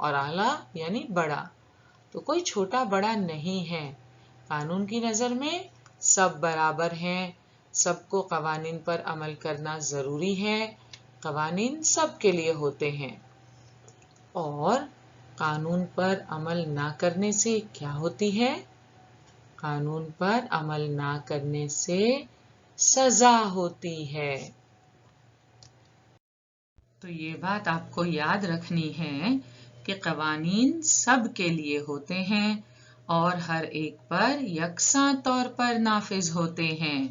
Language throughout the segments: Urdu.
اور اعلیٰ یعنی بڑا. تو کوئی چھوٹا بڑا نہیں ہے. قانون کی نظر میں سب برابر ہیں. سب کو قوانین پر عمل کرنا ضروری ہے. قوانین سب کے لیے ہوتے ہیں. اور قانون پر عمل نہ کرنے سے کیا ہوتی ہے؟ قانون پر عمل نہ کرنے سے سزا ہوتی ہے. تو یہ بات آپ کو یاد رکھنی ہے کہ قوانین سب کے لیے ہوتے ہیں اور ہر ایک پر یکساں طور پر نافذ ہوتے ہیں.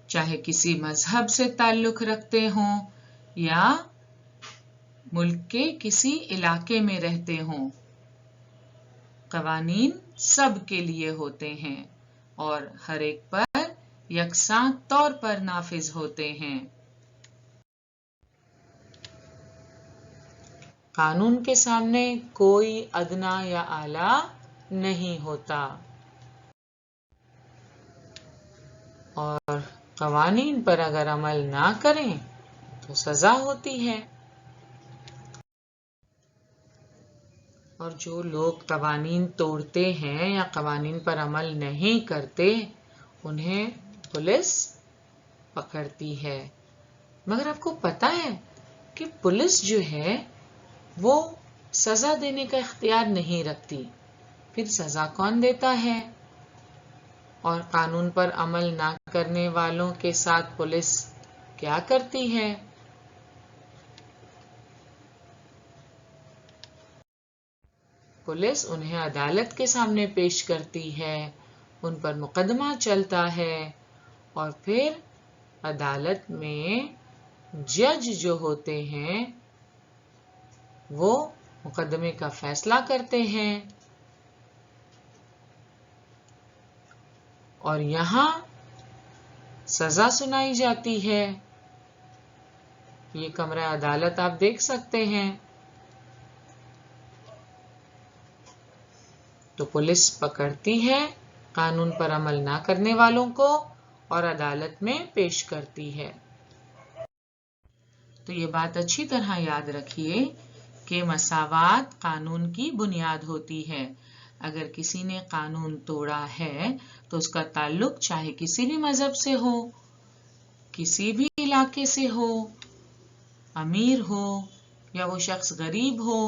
چاہے کسی مذہب سے تعلق رکھتے ہوں یا ملک کے کسی علاقے میں رہتے ہوں. قوانین سب کے لیے ہوتے ہیں اور ہر ایک پر یکساں طور پر نافذ ہوتے ہیں. قانون کے سامنے کوئی ادنا یا اعلیٰ نہیں ہوتا. اور قوانین پر اگر عمل نہ کریں تو سزا ہوتی ہے. اور جو لوگ قوانین توڑتے ہیں یا قوانین پر عمل نہیں کرتے انہیں پولیس پکڑتی ہے. مگر آپ کو پتہ ہے کہ پولیس جو ہے وہ سزا دینے کا اختیار نہیں رکھتی. پھر سزا کون دیتا ہے؟ اور قانون پر عمل نہ کرنے والوں کے ساتھ پولیس کیا کرتی ہے؟ پولیس انہیں عدالت کے سامنے پیش کرتی ہے. ان پر مقدمہ چلتا ہے اور پھر عدالت میں جج جو ہوتے ہیں وہ مقدمے کا فیصلہ کرتے ہیں. اور یہاں سزا سنائی جاتی ہے. یہ کمرہ عدالت آپ دیکھ سکتے ہیں. تو پولیس پکڑتی ہے قانون پر عمل نہ کرنے والوں کو اور عدالت میں پیش کرتی ہے. تو یہ بات اچھی طرح یاد رکھیے کہ مساوات قانون کی بنیاد ہوتی ہے. اگر کسی نے قانون توڑا ہے تو اس کا تعلق چاہے کسی بھی مذہب سے ہو، کسی بھی علاقے سے ہو، امیر ہو یا وہ شخص غریب ہو،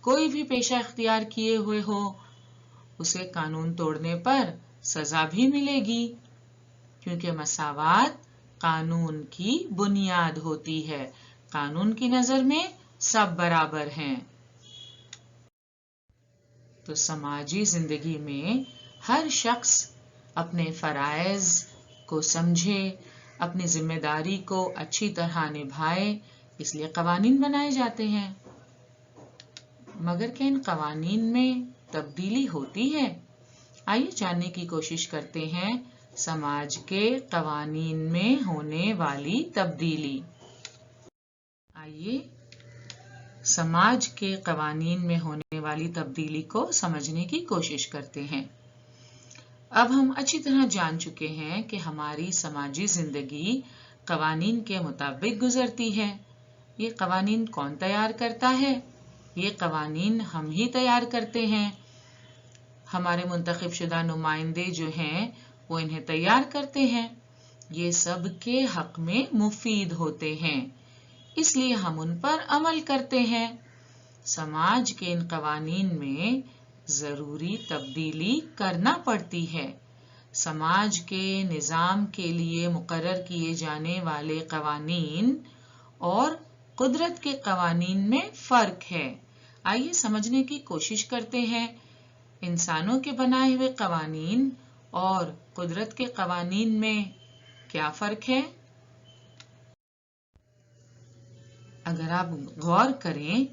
کوئی بھی پیشہ اختیار کیے ہوئے ہو، اسے قانون توڑنے پر سزا بھی ملے گی. کیونکہ مساوات قانون کی بنیاد ہوتی ہے. قانون کی نظر میں سب برابر ہیں. تو سماجی زندگی میں ہر شخص اپنے فرائض کو سمجھے، اپنی ذمہ داری کو اچھی طرح نبھائے، اس لیے قوانین بنائے جاتے ہیں. مگر کیا ان قوانین میں تبدیلی ہوتی ہے؟ آئیے جاننے کی کوشش کرتے ہیں سماج کے قوانین میں ہونے والی تبدیلی. آئیے سماج کے قوانین میں ہونے والی تبدیلی کو سمجھنے کی کوشش کرتے ہیں. اب ہم اچھی طرح جان چکے ہیں کہ ہماری سماجی زندگی قوانین کے مطابق گزرتی ہے. یہ قوانین کون تیار کرتا ہے؟ یہ قوانین ہم ہی تیار کرتے ہیں. ہمارے منتخب شدہ نمائندے جو ہیں وہ انہیں تیار کرتے ہیں. یہ سب کے حق میں مفید ہوتے ہیں، اس لیے ہم ان پر عمل کرتے ہیں. سماج کے ان قوانین میں ضروری تبدیلی کرنا پڑتی ہے. سماج کے نظام کے لیے مقرر کیے جانے والے قوانین اور قدرت کے قوانین میں فرق ہے. آئیے سمجھنے کی کوشش کرتے ہیں انسانوں کے بنائے ہوئے قوانین اور قدرت کے قوانین میں کیا فرق ہے. اگر آپ غور کریں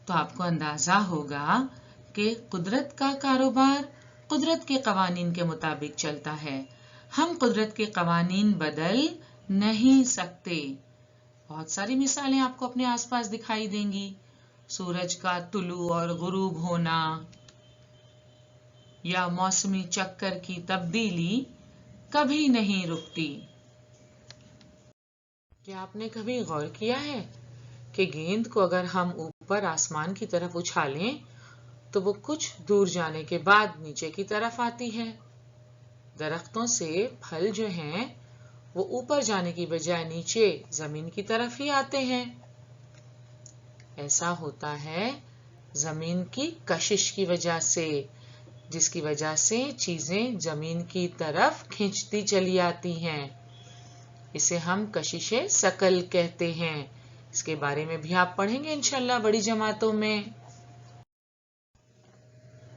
تو آپ کو اندازہ ہوگا کہ قدرت کا کاروبار قدرت کے قوانین کے مطابق چلتا ہے. ہم قدرت کے قوانین بدل نہیں سکتے. بہت ساری مثالیں آپ کو اپنے آس پاس دکھائی دیں گی. سورج کا طلوع اور غروب ہونا یا موسمی چکر کی تبدیلی کبھی نہیں رکتی. کیا آپ نے کبھی غور کیا ہے کہ گیند کو اگر ہم اوپر آسمان کی طرف اچھالیں تو وہ کچھ دور جانے کے بعد نیچے کی طرف آتی ہے۔ درختوں سے پھل جو ہیں وہ اوپر جانے کی بجائے نیچے زمین کی طرف ہی آتے ہیں۔ ایسا ہوتا ہے زمین کی کشش کی وجہ سے، جس کی وجہ سے چیزیں زمین کی طرف کھینچتی چلی آتی ہیں۔ اسے ہم کشش ثقل کہتے ہیں۔ اس کے بارے میں بھی آپ پڑھیں گے انشاءاللہ بڑی جماعتوں میں۔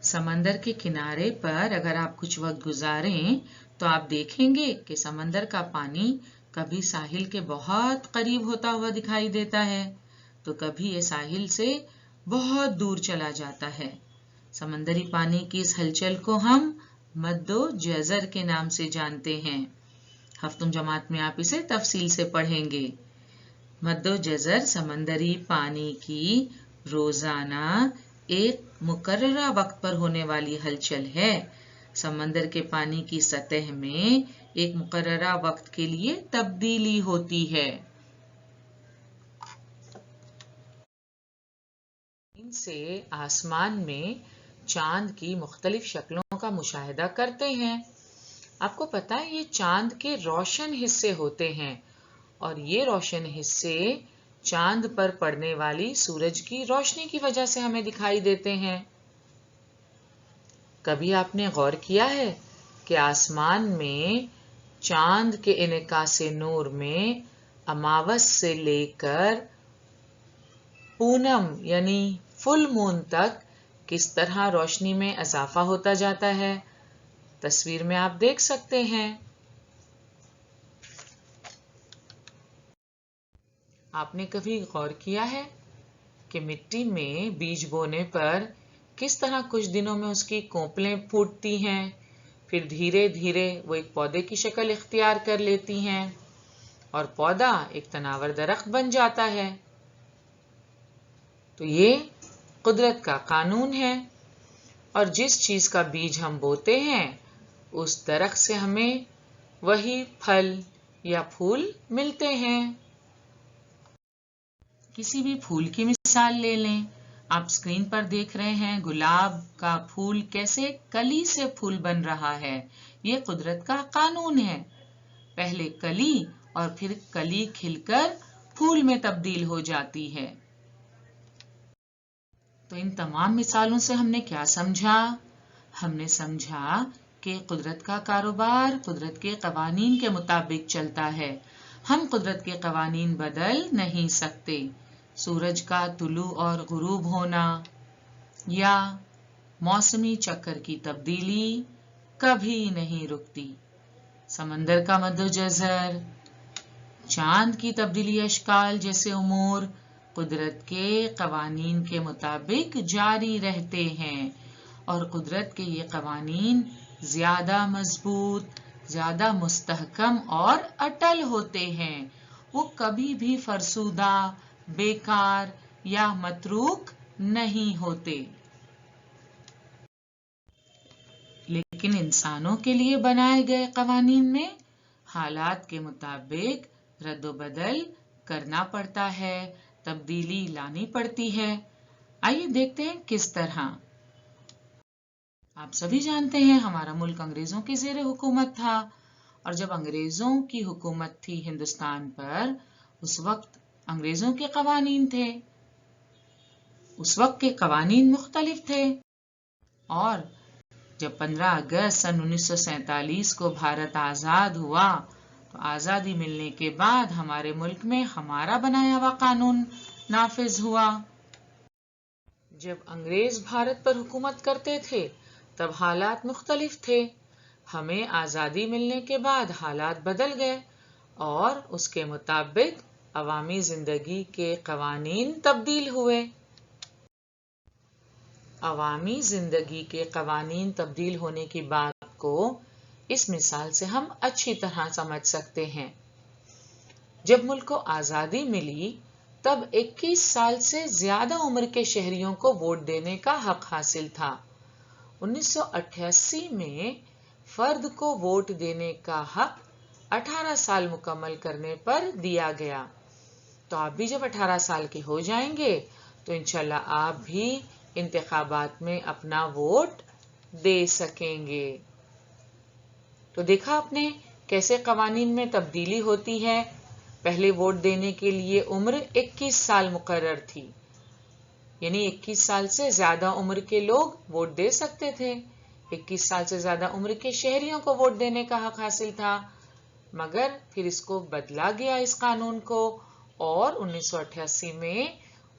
سمندر کے کنارے پر اگر آپ کچھ وقت گزاریں تو آپ دیکھیں گے کہ سمندر کا پانی کبھی ساحل کے بہت قریب ہوتا ہوا دکھائی دیتا ہے تو کبھی یہ ساحل سے بہت دور چلا جاتا ہے۔ سمندری پانی کی اس ہلچل کو ہم مد و جزر کے نام سے جانتے ہیں۔ ہفتم جماعت میں آپ اسے تفصیل سے پڑھیں گے۔ مد و جزر سمندری پانی کی روزانہ ایک مقررہ وقت پر ہونے والی ہلچل ہے۔ سمندر کے پانی کی سطح میں ایک مقررہ وقت کے لیے تبدیلی ہوتی ہے۔ ان سے آسمان میں چاند کی مختلف شکلوں کا مشاہدہ کرتے ہیں۔ آپ کو پتا ہے یہ چاند کے روشن حصے ہوتے ہیں اور یہ روشن حصے چاند پر پڑنے والی سورج کی روشنی کی وجہ سے ہمیں دکھائی دیتے ہیں۔ کبھی آپ نے غور کیا ہے کہ آسمان میں چاند کے انعکاس نور میں اماوس سے لے کر پونم یعنی فل مون تک کس طرح روشنی میں اضافہ ہوتا جاتا ہے؟ تصویر میں آپ دیکھ سکتے ہیں۔ آپ نے کبھی غور کیا ہے کہ مٹی میں بیج بونے پر کس طرح کچھ دنوں میں اس کی کونپلیں پھوٹتی ہیں، پھر دھیرے دھیرے وہ ایک پودے کی شکل اختیار کر لیتی ہیں اور پودا ایک تناور درخت بن جاتا ہے؟ تو یہ قدرت کا قانون ہے، اور جس چیز کا بیج ہم بوتے ہیں اس درخت سے ہمیں وہی پھل یا پھول ملتے ہیں۔ کسی بھی پھول کی مثال لے لیں۔ آپ سکرین پر دیکھ رہے ہیں گلاب کا پھول کیسے کلی سے پھول بن رہا ہے۔ یہ قدرت کا قانون ہے۔ پہلے کلی اور پھر کلی کھل کر پھول میں تبدیل ہو جاتی ہے۔ تو ان تمام مثالوں سے ہم نے کیا سمجھا؟ ہم نے سمجھا کہ قدرت کا کاروبار قدرت کے قوانین کے مطابق چلتا ہے۔ ہم قدرت کے قوانین بدل نہیں سکتے۔ سورج کا طلوع اور غروب ہونا یا موسمی چکر کی تبدیلی کبھی نہیں رکتی۔ سمندر کا مد و جزر، چاند کی تبدیلی اشکال جیسے امور قدرت کے قوانین کے مطابق جاری رہتے ہیں، اور قدرت کے یہ قوانین زیادہ مضبوط، زیادہ مستحکم اور اٹل ہوتے ہیں۔ وہ کبھی بھی فرسودہ، بیکار یا متروک نہیں ہوتے۔ لیکن انسانوں کے لیے بنائے گئے قوانین میں حالات کے مطابق رد و بدل کرنا پڑتا ہے، تبدیلی لانی پڑتی ہے۔ آئیے دیکھتے ہیں کس طرح۔ آپ سبھی جانتے ہیں ہمارا ملک انگریزوں کے زیر حکومت تھا، اور جب انگریزوں کی حکومت تھی ہندوستان پر اس وقت انگریزوں کے قوانین تھے، اس وقت کے قوانین مختلف تھے، اور جب 15 اگست سن 1947 کو بھارت آزاد ہوا تو آزادی ملنے کے بعد ہمارے ملک میں ہمارا بنایا ہوا قانون نافذ ہوا۔ جب انگریز بھارت پر حکومت کرتے تھے تب حالات مختلف تھے۔ ہمیں آزادی ملنے کے بعد حالات بدل گئے اور اس کے مطابق عوامی زندگی کے قوانین تبدیل ہوئے۔ عوامی زندگی کے قوانین تبدیل ہونے کی بات کو اس مثال سے ہم اچھی طرح سمجھ سکتے ہیں۔ جب ملک کو آزادی ملی تب 21 سال سے زیادہ عمر کے شہریوں کو ووٹ دینے کا حق حاصل تھا۔ 1988 میں فرد کو ووٹ دینے کا حق 18 سال مکمل کرنے پر دیا گیا۔ تو آپ بھی جب 18 سال کے ہو جائیں گے تو انشاءاللہ آپ بھی انتخابات میں اپنا ووٹ دے سکیں گے۔ تو دیکھا آپ نے کیسے قوانین میں تبدیلی ہوتی ہے۔ پہلے ووٹ دینے کے لیے عمر 21 سال مقرر تھی، یعنی 21 سال سے زیادہ عمر کے لوگ ووٹ دے سکتے تھے۔ 21 سال سے زیادہ عمر کے شہریوں کو ووٹ دینے کا حق حاصل تھا، مگر پھر اس کو بدلا گیا اس قانون کو، اور 1988 میں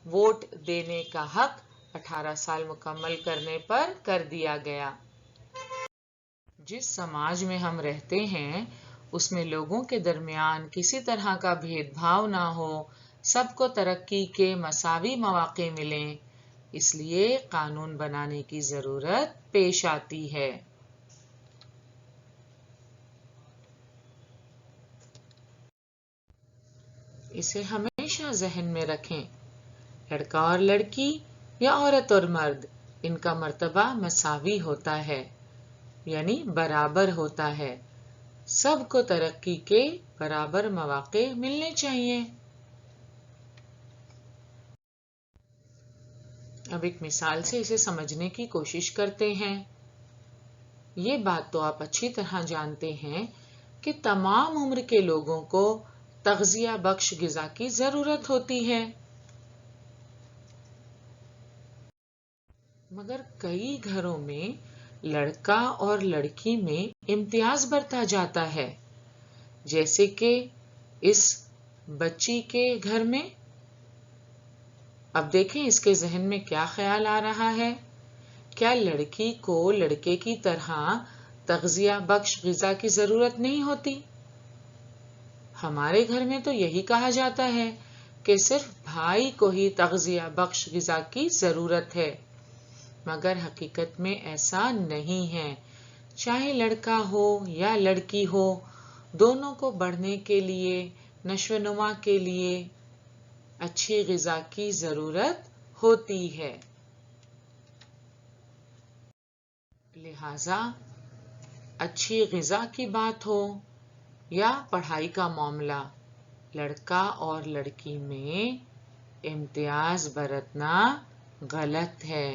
ووٹ دینے کا حق 18 سال مکمل کرنے پر کر دیا گیا۔ جس سماج میں ہم رہتے ہیں اس میں لوگوں کے درمیان کسی طرح کا بھید بھاؤ نہ ہو، سب کو ترقی کے مساوی مواقع ملیں، اس لیے قانون بنانے کی ضرورت پیش آتی ہے۔ اسے ہمیشہ ذہن میں رکھیں، لڑکا اور لڑکی یا عورت اور مرد، ان کا مرتبہ مساوی ہوتا ہے، یعنی برابر ہوتا ہے۔ سب کو ترقی کے برابر مواقع ملنے چاہیے۔ اب ایک مثال سے اسے سمجھنے کی کوشش کرتے ہیں۔ یہ بات تو آپ اچھی طرح جانتے ہیں کہ تمام عمر کے لوگوں کو تغذیہ بخش غذا کی ضرورت ہوتی ہے، مگر کئی گھروں میں لڑکا اور لڑکی میں امتیاز برتا جاتا ہے، جیسے کہ اس بچی کے گھر میں۔ اب دیکھیں اس کے ذہن میں کیا خیال آ رہا ہے۔ کیا لڑکی کو لڑکے کی طرح تغذیہ بخش غذا کی ضرورت نہیں ہوتی؟ ہمارے گھر میں تو یہی کہا جاتا ہے کہ صرف بھائی کو ہی تغذیہ بخش غذا کی ضرورت ہے، مگر حقیقت میں ایسا نہیں ہے۔ چاہے لڑکا ہو یا لڑکی ہو، دونوں کو بڑھنے کے لیے، نشو و نما کے لیے اچھی غذا کی ضرورت ہوتی ہے۔ لہذا اچھی غذا کی بات ہو یا پڑھائی کا معاملہ، لڑکا اور لڑکی میں امتیاز برتنا غلط ہے۔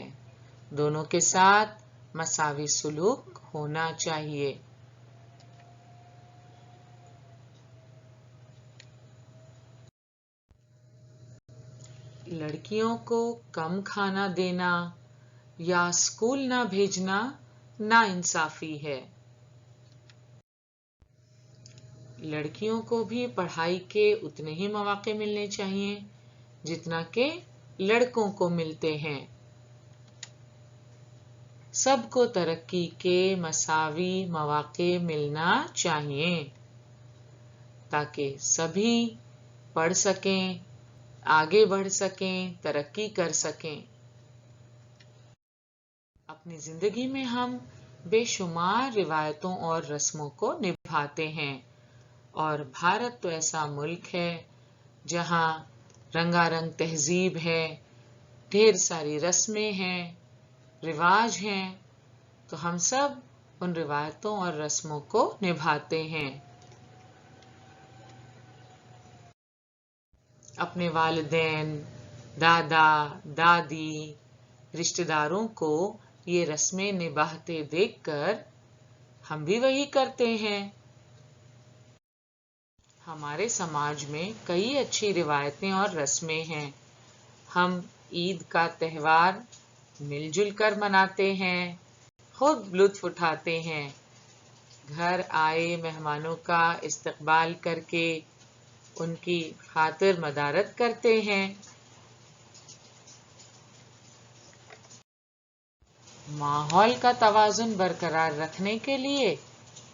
دونوں کے ساتھ مساوی سلوک ہونا چاہیے۔ لڑکیوں کو کم کھانا دینا یا اسکول نہ بھیجنا ناانصافی ہے۔ لڑکیوں کو بھی پڑھائی کے اتنے ہی مواقع ملنے چاہیے جتنا کہ لڑکوں کو ملتے ہیں۔ سب کو ترقی کے مساوی مواقع ملنا چاہیے تاکہ سبھی پڑھ سکیں، آگے بڑھ سکیں، ترقی کر سکیں۔ اپنی زندگی میں ہم بے شمار روایتوں اور رسموں کو نبھاتے ہیں، اور بھارت تو ایسا ملک ہے جہاں رنگا رنگ تہذیب ہے، ڈھیر ساری رسمیں ہیں، رواج ہیں، تو ہم سب ان روایتوں اور رسموں کو نبھاتے ہیں۔ اپنے والدین، دادا، دادی، رشتہ داروں کو یہ رسمیں نبھاتے دیکھ کر ہم بھی وہی کرتے ہیں۔ ہمارے سماج میں کئی اچھی روایتیں اور رسمیں ہیں۔ ہم عید کا تہوار مل جل کر مناتے ہیں، خوب لطف اٹھاتے ہیں، گھر آئے مہمانوں کا استقبال کر کے ان کی خاطر مدارت کرتے ہیں۔ ماحول کا توازن برقرار رکھنے کے لیے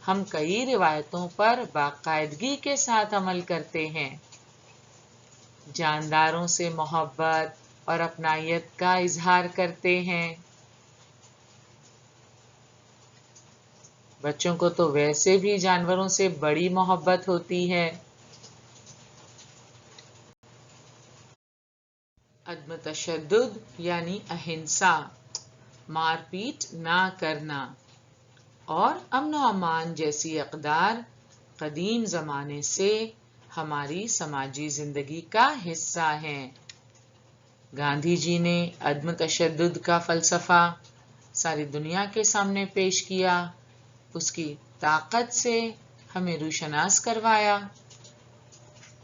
ہم کئی روایتوں پر باقاعدگی کے ساتھ عمل کرتے ہیں۔ جانداروں سے محبت اور اپنائیت کا اظہار کرتے ہیں۔ بچوں کو تو ویسے بھی جانوروں سے بڑی محبت ہوتی ہے۔ عدم تشدد یعنی اہنسا، مار پیٹ نہ کرنا، اور امن و امان جیسی اقدار قدیم زمانے سے ہماری سماجی زندگی کا حصہ ہیں۔ گاندھی جی نے عدم تشدد کا فلسفہ ساری دنیا کے سامنے پیش کیا، اس کی طاقت سے ہمیں روشناس کروایا۔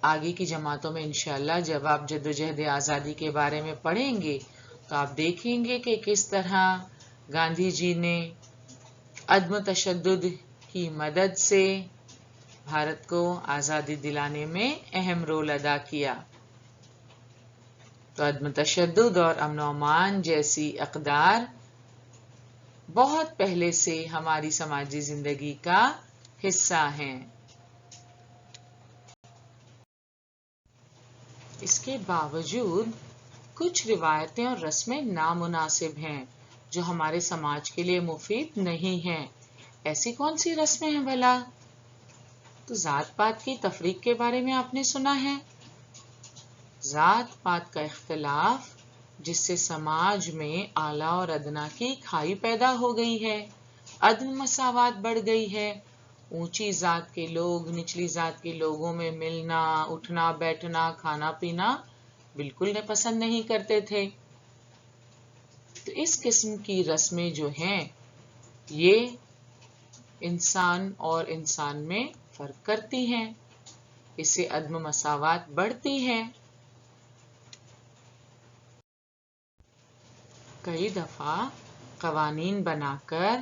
آگے کی جماعتوں میں انشاءاللہ جب آپ جدوجہد آزادی کے بارے میں پڑھیں گے تو آپ دیکھیں گے کہ کس طرح گاندھی جی نے عدم تشدد کی مدد سے بھارت کو آزادی دلانے میں اہم رول ادا کیا۔ تو عدم تشدد اور امن و امان جیسی اقدار بہت پہلے سے ہماری سماجی زندگی کا حصہ ہیں۔ اس کے باوجود کچھ روایتیں اور رسمیں نامناسب ہیں جو ہمارے سماج کے لیے مفید نہیں ہیں۔ ایسی کون سی رسمیں ہیں بھلا؟ تو ذات پات کی تفریق کے بارے میں آپ نے سنا ہے۔ ذات پات کا اختلاف جس سے سماج میں اعلیٰ اور ادنا کی کھائی پیدا ہو گئی ہے، عدم مساوات بڑھ گئی ہے، اونچی ذات کے لوگ نچلی ذات کے لوگوں میں ملنا، اٹھنا بیٹھنا، کھانا پینا بالکل پسند نہیں کرتے تھے۔ تو اس قسم کی رسمیں جو ہیں یہ انسان اور انسان میں فرق کرتی ہیں، اس سے عدم مساوات بڑھتی ہے۔ کئی دفعہ قوانین بنا کر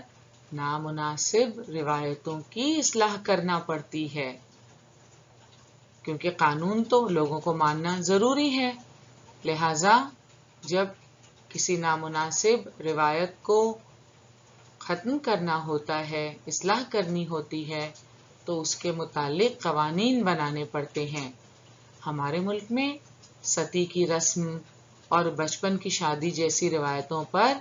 نامناسب روایتوں کی اصلاح کرنا پڑتی ہے، کیونکہ قانون تو لوگوں کو ماننا ضروری ہے۔ لہذا جب کسی نامناسب روایت کو ختم کرنا ہوتا ہے، اصلاح کرنی ہوتی ہے، تو اس کے متعلق قوانین بنانے پڑتے ہیں۔ ہمارے ملک میں ستی کی رسم اور بچپن کی شادی جیسی روایتوں پر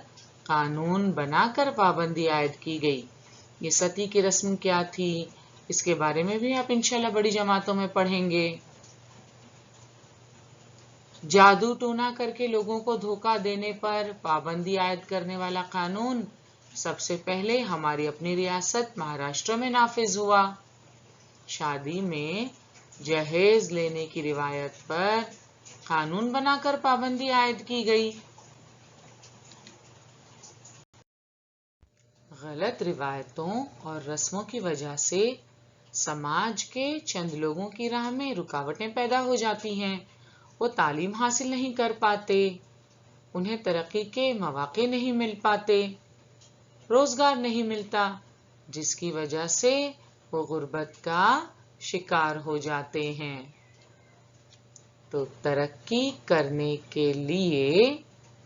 قانون بنا کر پابندی عائد کی گئی۔ یہ ستی کی رسم کیا تھی، اس کے بارے میں بھی آپ انشاءاللہ بڑی جماعتوں میں پڑھیں گے۔ جادو ٹونا کر کے لوگوں کو دھوکہ دینے پر پابندی عائد کرنے والا قانون سب سے پہلے ہماری اپنی ریاست مہاراشٹر میں نافذ ہوا۔ شادی میں جہیز لینے کی روایت پر قانون بنا کر پابندی عائد کی گئی۔ غلط روایتوں اور رسموں کی وجہ سے سماج کے چند لوگوں کی راہ میں رکاوٹیں پیدا ہو جاتی ہیں۔ وہ تعلیم حاصل نہیں کر پاتے، انہیں ترقی کے مواقع نہیں مل پاتے، روزگار نہیں ملتا، جس کی وجہ سے وہ غربت کا شکار ہو جاتے ہیں۔ تو ترقی کرنے کے لیے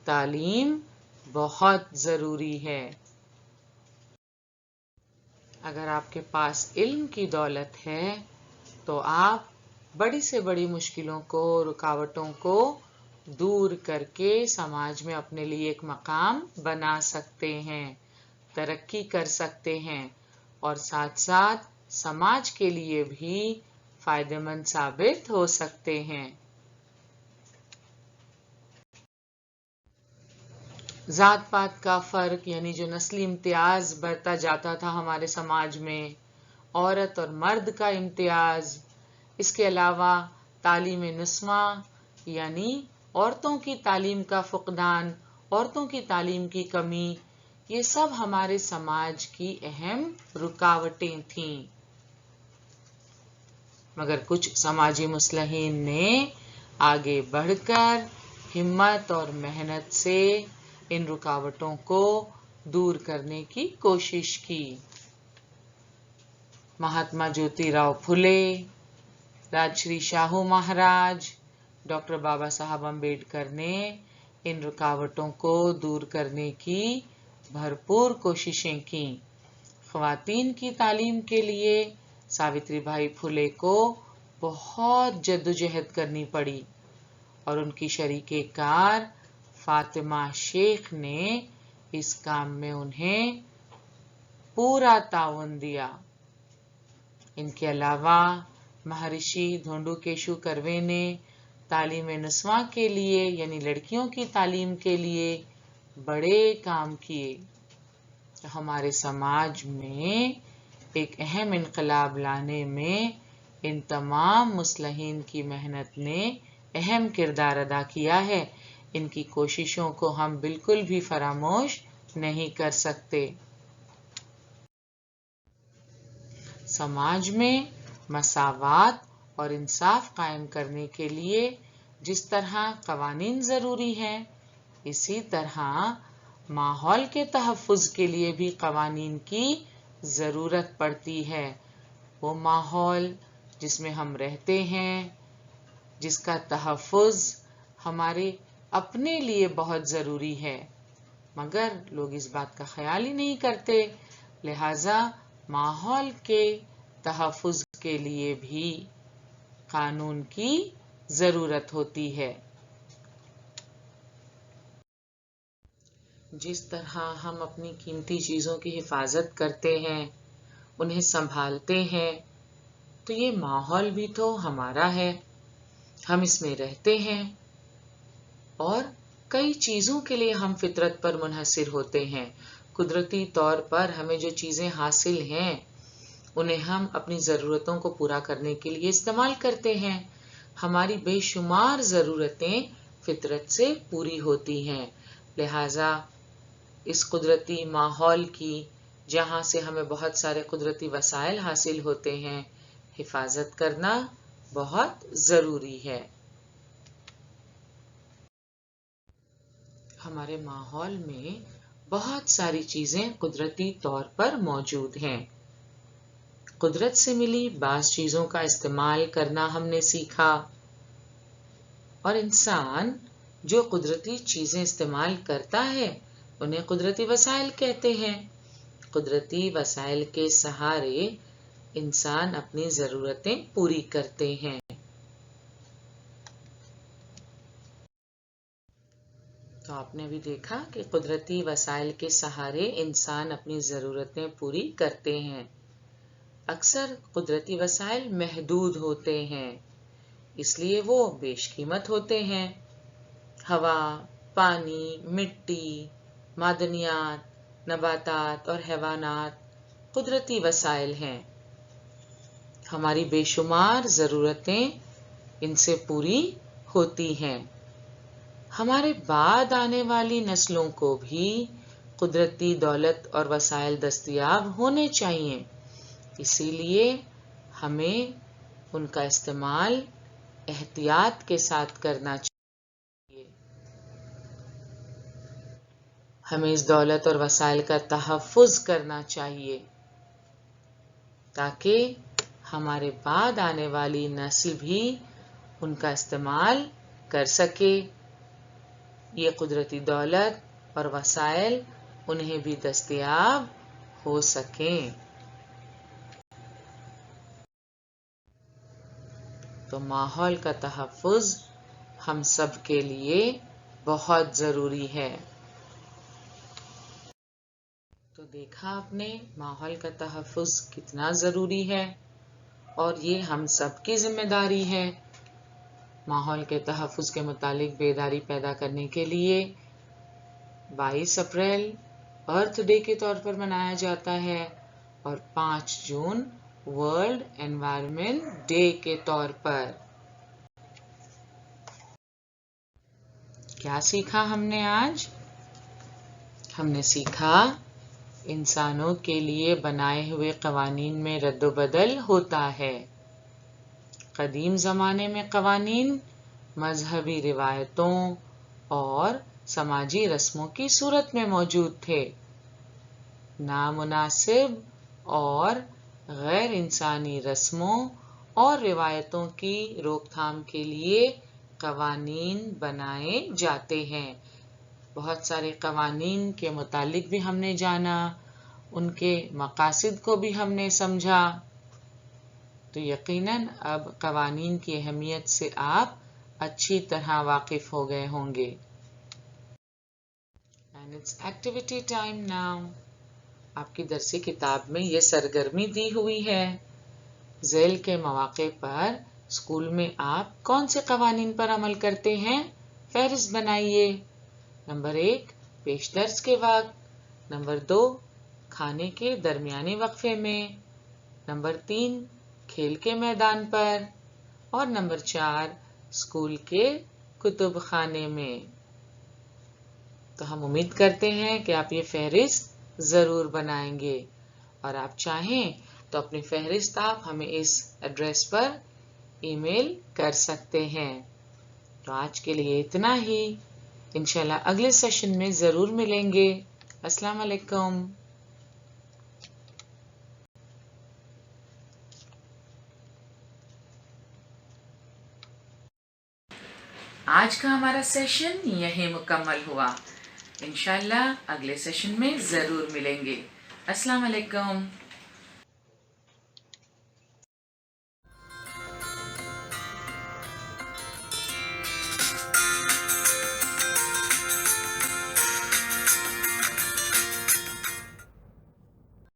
تعلیم بہت ضروری ہے۔ اگر آپ کے پاس علم کی دولت ہے تو آپ بڑی سے بڑی مشکلوں کو، رکاوٹوں کو دور کر کے سماج میں اپنے لیے ایک مقام بنا سکتے ہیں، ترقی کر سکتے ہیں، اور ساتھ ساتھ سماج کے لیے بھی فائدہ مند ثابت ہو سکتے ہیں۔ ذات پات کا فرق یعنی جو نسلی امتیاز بڑھتا جاتا تھا ہمارے سماج میں، عورت اور مرد کا امتیاز، اس کے علاوہ تعلیم نسواں یعنی عورتوں کی تعلیم کا فقدان، عورتوں کی تعلیم کی کمی، یہ سب ہمارے سماج کی اہم رکاوٹیں تھیں۔ مگر کچھ سماجی مصلحین نے آگے بڑھ کر ہمت اور محنت سے ان رکاوٹوں کو دور کرنے کی کوشش کی۔ مہاتما جیوتی راؤ پھولے، راجشری شاہو مہاراج، ڈاکٹر بابا صاحب امبیڈکر نے ان رکاوٹوں کو دور کرنے کی بھرپور کوششیں کیں۔ خواتین کی تعلیم کے لیے ساوتری بائی پھولے کو بہت جدوجہد کرنی پڑی، اور ان کی شریک کار فاطمہ شیخ نے اس کام میں انہیں پورا تعاون دیا۔ ان کے علاوہ مہارشی دھونڈو کیشو کروے نے تعلیم نسواں کے لیے یعنی لڑکیوں کی تعلیم کے لیے بڑے کام کیے۔ ہمارے سماج میں ایک اہم انقلاب لانے میں ان تمام مصلحین کی محنت نے اہم کردار ادا کیا ہے۔ ان کی کوششوں کو ہم بالکل بھی فراموش نہیں کر سکتے۔ سماج میں مساوات اور انصاف قائم کرنے کے لیے جس طرح قوانین ضروری ہیں، اسی طرح ماحول کے تحفظ کے لیے بھی قوانین کی ضرورت پڑتی ہے۔ وہ ماحول جس میں ہم رہتے ہیں، جس کا تحفظ ہمارے اپنے لیے بہت ضروری ہے، مگر لوگ اس بات کا خیال ہی نہیں کرتے، لہذا ماحول کے تحفظ کے لیے بھی قانون کی ضرورت ہوتی ہے۔ جس طرح ہم اپنی قیمتی چیزوں کی حفاظت کرتے ہیں، انہیں سنبھالتے ہیں، تو یہ ماحول بھی تو ہمارا ہے، ہم اس میں رہتے ہیں اور کئی چیزوں کے لیے ہم فطرت پر منحصر ہوتے ہیں۔ قدرتی طور پر ہمیں جو چیزیں حاصل ہیں انہیں ہم اپنی ضرورتوں کو پورا کرنے کے لیے استعمال کرتے ہیں۔ ہماری بے شمار ضرورتیں فطرت سے پوری ہوتی ہیں، لہذا اس قدرتی ماحول کی، جہاں سے ہمیں بہت سارے قدرتی وسائل حاصل ہوتے ہیں، حفاظت کرنا بہت ضروری ہے۔ ہمارے ماحول میں بہت ساری چیزیں قدرتی طور پر موجود ہیں۔ قدرت سے ملی بعض چیزوں کا استعمال کرنا ہم نے سیکھا، اور انسان جو قدرتی چیزیں استعمال کرتا ہے انہیں قدرتی وسائل کہتے ہیں۔ قدرتی وسائل کے سہارے انسان اپنی ضرورتیں پوری کرتے ہیں۔ تو آپ نے بھی دیکھا کہ قدرتی وسائل کے سہارے انسان اپنی ضرورتیں پوری کرتے ہیں۔ اکثر قدرتی وسائل محدود ہوتے ہیں، اس لیے وہ بیش قیمت ہوتے ہیں۔ ہوا، پانی، مٹی، معدنیات، نباتات اور حیوانات قدرتی وسائل ہیں۔ ہماری بے شمار ضرورتیں ان سے پوری ہوتی ہیں۔ ہمارے بعد آنے والی نسلوں کو بھی قدرتی دولت اور وسائل دستیاب ہونے چاہیے، اسی لیے ہمیں ان کا استعمال احتیاط کے ساتھ کرنا چاہیے۔ ہمیں اس دولت اور وسائل کا تحفظ کرنا چاہیے تاکہ ہمارے بعد آنے والی نسل بھی ان کا استعمال کر سکے، یہ قدرتی دولت اور وسائل انہیں بھی دستیاب ہو سکیں۔ تو ماحول کا تحفظ ہم سب کے لیے بہت ضروری ہے۔ تو دیکھا آپ نے ماحول کا تحفظ کتنا ضروری ہے، اور یہ ہم سب کی ذمہ داری ہے۔ ماحول کے تحفظ کے متعلق بیداری پیدا کرنے کے لیے 22 اپریل ارتھ ڈے کے طور پر منایا جاتا ہے، اور 5 جون ورلڈ انوائرمنٹ ڈے کے طور پر۔ کیا سیکھا ہم نے آج؟ ہم نے سیکھا انسانوں کے لیے بنائے ہوئے قوانین میں رد و بدل ہوتا ہے۔ قدیم زمانے میں قوانین مذہبی روایتوں اور سماجی رسموں کی صورت میں موجود تھے۔ نامناسب اور غیر انسانی رسموں اور روایتوں کی روک تھام کے لیے قوانین بنائے جاتے ہیں۔ بہت سارے قوانین کے متعلق بھی ہم نے جانا، ان کے مقاصد کو بھی ہم نے سمجھا، تو یقیناً اب قوانین کی اہمیت سے آپ اچھی طرح واقف ہو گئے ہوں گے۔ And it's activity time now. آپ کی درسی کتاب میں یہ سرگرمی دی ہوئی ہے۔ ذیل کے مواقع پر اسکول میں آپ کون سے قوانین پر عمل کرتے ہیں؟ فہرست بنائیے۔ نمبر 1 پیش درس کے وقت، نمبر 2 کھانے کے درمیانی وقفے میں، نمبر 3 کھیل کے میدان پر، اور نمبر 4 اسکول کے کتب خانے میں۔ تو ہم امید کرتے ہیں کہ آپ یہ فہرست ضرور بنائیں گے، اور آپ چاہیں تو اپنی فہرست آپ ہمیں اس ایڈریس پر ای میل کر سکتے ہیں۔ تو آج کے لیے اتنا ہی، انشاءاللہ اگلے سیشن میں ضرور ملیں گے۔ السلام علیکم۔ آج کا ہمارا سیشن یہیں مکمل ہوا، انشاءاللہ اگلے سیشن میں ضرور ملیں گے۔ السلام علیکم۔